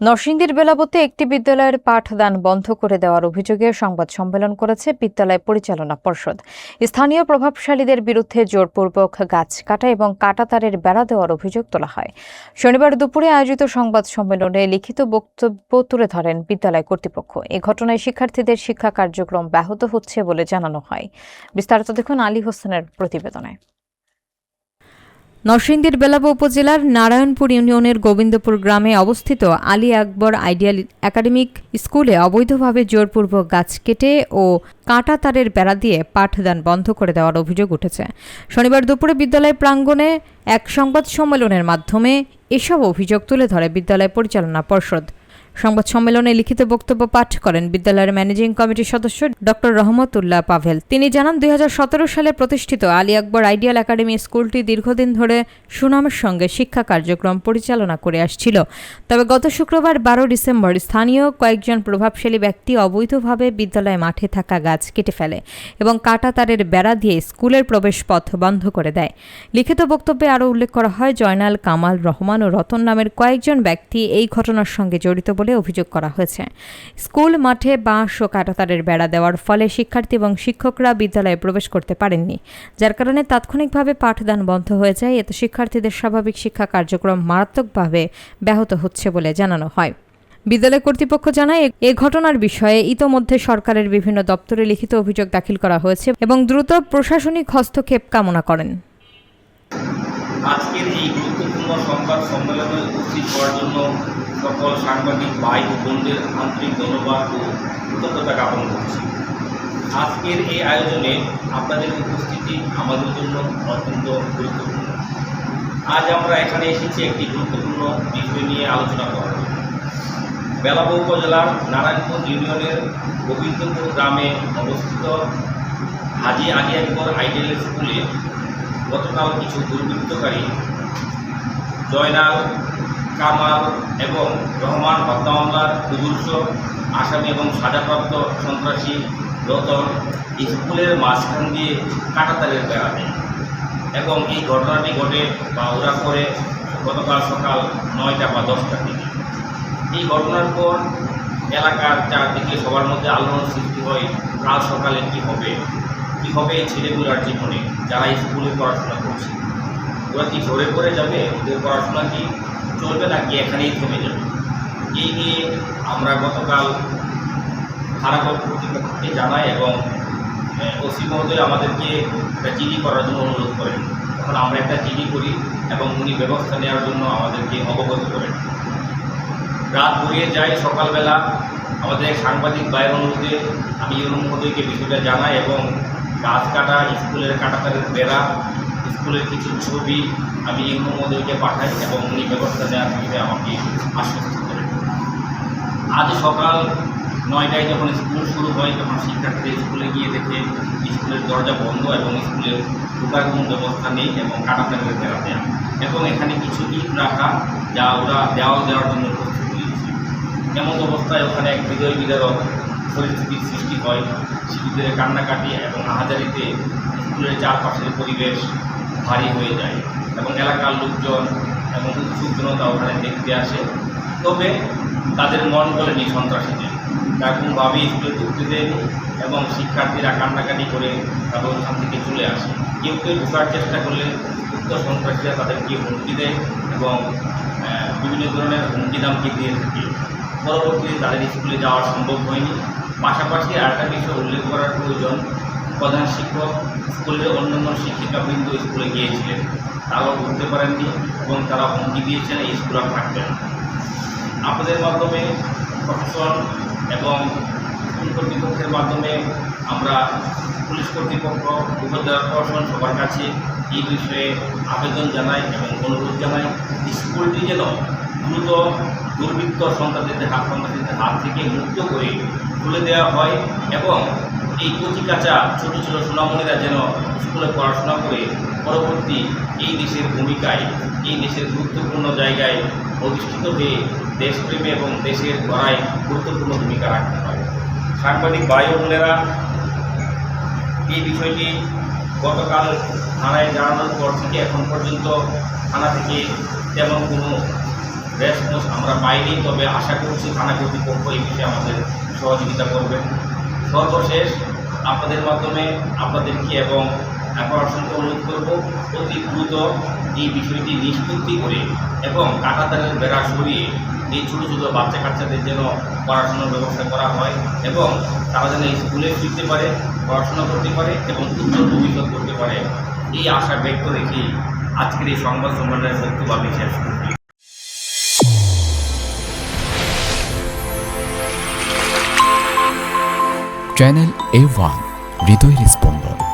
নরসিংদীর বেলাবতে একটি বিদ্যালয়ের পাঠদান বন্ধ করে দেওয়ার অভিযোগে সংবাদ সম্মেলন করেছে বিদ্যালয় পরিচালনা পর্ষদ। স্থানীয় প্রভাবশালীদের বিরুদ্ধে জোরপূর্বক গাছ কাটা এবং কাঁটাতারের বেড়া দেওয়ার অভিযোগ তোলা হয়। শনিবার দুপুরে আয়োজিত সংবাদ সম্মেলনে লিখিত বক্তব্য তুলে ধরেন বিদ্যালয় কর্তৃপক্ষ। এ ঘটনায় শিক্ষার্থীদের শিক্ষা কার্যক্রম ব্যাহত হচ্ছে বলে জানানো হয়। বিস্তারিত দেখুন আলী হোসেনের প্রতিবেদনে। নরসিংদীর বেলাবো উপজেলার নারায়ণপুর ইউনিয়নের গোবিন্দপুর গ্রামে অবস্থিত আলী আকবর আইডিয়াল একাডেমিক স্কুলে অবৈধভাবে জোরপূর্বক গাছ কেটে ও কাঁটা তারের বেড়া দিয়ে পাঠদান বন্ধ করে দেওয়ার অভিযোগ উঠেছে। শনিবার দুপুরে বিদ্যালয় প্রাঙ্গণে এক সংবাদ সম্মেলনের মাধ্যমে এসব অভিযোগ তুলে ধরে বিদ্যালয় পরিচালনা পর্ষদ। সংবাদ সম্মেলনে লিখিত বক্তব্য পাঠ করেন বিদ্যালয়ের ম্যানেজিং কমিটির সদস্য ডক্টর রহমতুল্লাহ পাভেল। তিনি জানান, 2017 সালে প্রতিষ্ঠিত আলী আকবর আইডিয়াল একাডেমি স্কুলটি দীর্ঘদিন ধরে সুনামের সঙ্গে শিক্ষা কার্যক্রম পরিচালনা করে আসছিল। তবে গত শুক্রবার 12 ডিসেম্বর স্থানীয় কয়েকজন প্রভাবশালী ব্যক্তি অবৈধভাবে বিদ্যালয় মাঠে থাকা গাছ কেটে ফেলে এবং কাঁটা তারের বেড়া দিয়ে স্কুলের প্রবেশপথ বন্ধ করে দেয়। লিখিত বক্তব্যে আরও উল্লেখ করা হয়, জয়নাল, কামাল, রহমান ও রতন নামের কয়েকজন ব্যক্তি এই ঘটনার সঙ্গে জড়িত বলে অভিযোগ করা হয়েছে। স্কুল মাঠে বাঁশ ও কাঁটাতারের বেড়া দেওয়ার ফলে শিক্ষার্থী এবং শিক্ষকরা বিদ্যালয়ে প্রবেশ করতে পারেননি, যার কারণে তাৎক্ষণিকভাবে পাঠদান বন্ধ হয়ে যায়। এতে শিক্ষার্থীদের স্বাভাবিক শিক্ষা কার্যক্রম মারাত্মকভাবে ব্যাহত হচ্ছে বলে জানানো হয়। বিদ্যালয় কর্তৃপক্ষ জানায়, এ ঘটনার বিষয়ে ইতোমধ্যে সরকারের বিভিন্ন দপ্তরে লিখিত অভিযোগ দাখিল করা হয়েছে এবং দ্রুত প্রশাসনিক হস্তক্ষেপ কামনা করেন। আজকের এই গুরুত্বপূর্ণ সংবাদ সম্মেলনে উপস্থিত হওয়ার জন্য সকল সাংবাদিক ভাই ও বোনদের আন্তরিক ধন্যবাদ ও কৃতজ্ঞতা জ্ঞাপন করছি। আজকের এই আয়োজনে আপনাদের উপস্থিতি আমাদের জন্য অত্যন্ত গুরুত্বপূর্ণ। আজ আমরা এখানে এসেছি একটি গুরুত্বপূর্ণ বিষয় নিয়ে আলোচনা করার জন্য। বেলাবো উপজেলার নারায়ণপুর ইউনিয়নের গোবিন্দপুর গ্রামে অবস্থিত হাজী আলী আকবর আইডিয়াল স্কুলে গতকাল কিছু দুর্বৃত্তকারী জয়নাল, কামাল এবং রহমান হত্যা মামলার দুর্ধর্ষ আসামি এবং সাজাপ্রাপ্ত সন্ত্রাসী রতন স্কুলের মাঝখান দিয়ে কাঁটাতারের বেড়া দেয় এবং এই ঘটনাটি ঘটে বা ওরা করে গতকাল সকাল 9টা বা 10টার দিকে। এই ঘটনার পর এলাকার চারদিকে সবার মধ্যে আলোড়ন সৃষ্টি হয়, কাল সকালে কী হবে এই ছেলেগুলোর জীবনে, যারা স্কুলে পড়াশোনা করছে। ওরা কি ঝরে পড়ে যাবে? ওদের পড়াশোনা কি চলবে নাকি এখানেই থেমে যাবে? এই নিয়ে আমরা গতকাল থানা কর্তৃপক্ষকে জানাই এবং ওসি মহোদয় আমাদেরকে একটা জিডি করার জন্য অনুরোধ করেন। তখন আমরা একটা জিডি করি এবং উনি ব্যবস্থা নেওয়ার জন্য আমাদেরকে অবগত করেন। রাত গড়িয়ে যায়, সকালবেলা আমাদের সাংবাদিক ভাইয়ের অনুরোধে আমি ইউনো মহোদয়কে বিষয়টা জানাই এবং গাছ কাটা, স্কুলের কাঁটাতারের বেড়া, স্কুলের কিছু ছবি আমি ইউনো মহোদয়কে পাঠাই এবং উনি ব্যবস্থা নেওয়ার বিষয়ে আমাকে আশ্বস্ত করেন। আজ সকাল 9টায় যখন স্কুল শুরু হয় তখন শিক্ষার্থীদের স্কুলে গিয়ে দেখে স্কুলের দরজা বন্ধ এবং স্কুলের ঢোকার কোনো ব্যবস্থা নেই এবং কাঁটাতারের বেড়া দেওয়া এবং এখানে কিছু ইট রাখা, যা ওরা দেওয়াল দেওয়ার জন্য প্রস্তুত নিয়েছে। এমন অবস্থায় ওখানে এক হৃদয় বিদারক পরিস্থিতির সৃষ্টি হয়। শিশুদের কান্নাকাটি এবং আহাজারিতে স্কুলের চারপাশের পরিবেশ ভারী হয়ে যায় এবং এলাকার লোকজন এবং উৎসুক জনতা ওখানে দেখতে আসে। তবে তাদের মন বলেনি সন্ত্রাসীদের, তারা কোনোভাবেই স্কুলে ঢুকতে দেয়নি এবং শিক্ষার্থীরা কান্নাকাটি করে তাদের ওখান থেকে চলে আসে। কেউ ঢোকার চেষ্টা করলে উক্ত সন্ত্রাসীরা তাদেরকে হুমকি দেয় এবং বিভিন্ন ধরনের হুমকি দামকি দিয়ে থাকে। পরবর্তীতে তাদের স্কুলে যাওয়া সম্ভব হয়নি। পাশাপাশি আরেকটা বিষয় উল্লেখ করার প্রয়োজন, প্রধান শিক্ষক, স্কুলের অন্যান্য শিক্ষিকাবৃন্দ স্কুলে গিয়েছিলেন, তারাও ঢুকতে পারেননি এবং তারা হুমকি দিয়েছেন এই স্কুল আর থাকবেন। আপনাদের মাধ্যমে প্রশাসন এবং স্কুল কর্তৃপক্ষের মাধ্যমে আমরা পুলিশ কর্তৃপক্ষ, উপজেলা প্রশাসন সবার কাছে এই বিষয়ে আবেদন জানাই এবং অনুরোধ জানাই, স্কুলটি যেন দ্রুত দুর্বৃত্ত সন্ত্রাসীদের হাত থেকে মুক্ত করে তুলে দেওয়া হয় এবং এই কচিকাঁচা ছোটো ছোটো সোনামণিরা যেন স্কুলে পড়াশোনা করে পরবর্তী এই দেশের ভূমিকায়, এই দেশের গুরুত্বপূর্ণ জায়গায় অধিষ্ঠিত হয়ে দেশপ্রেমে এবং দেশের গড়ায় গুরুত্বপূর্ণ ভূমিকা রাখতে হয়। সাংবাদিক ভাই ও বোনেরা, এই বিষয়টি গতকাল থানায় জানানোর পর থেকে এখন পর্যন্ত থানা থেকে তেমন কোনো রেসপন্স আমরা পাইনি, তবে আশা করছি থানা কর্তৃপক্ষ এই বিষয়ে আমাদের সহযোগিতা করবেন। সর্বশেষ আপনাদের মাধ্যমে আপনাদেরকে এবং প্রশাসনকে অনুরোধ করব অতি দ্রুত এই বিষয়টি নিষ্পত্তি করে এবং কাঁটাতারের বেড়া সরিয়ে এই ছোটো ছোটো বাচ্চা কাচ্চাদের যেন পড়াশোনার ব্যবস্থা করা হয় এবং তারা যেন স্কুলে ফিরতে পারে, পড়াশোনা করতে পারে এবং উজ্জ্বল ভবিষ্যৎ করতে পারে, এই আশা ব্যক্ত রেখে আজকের এই সংবাদ সম্মেলনের বক্তব্য আমি শেষ করছি। চ্যানেল A1 হৃদয়ের স্পন্দন।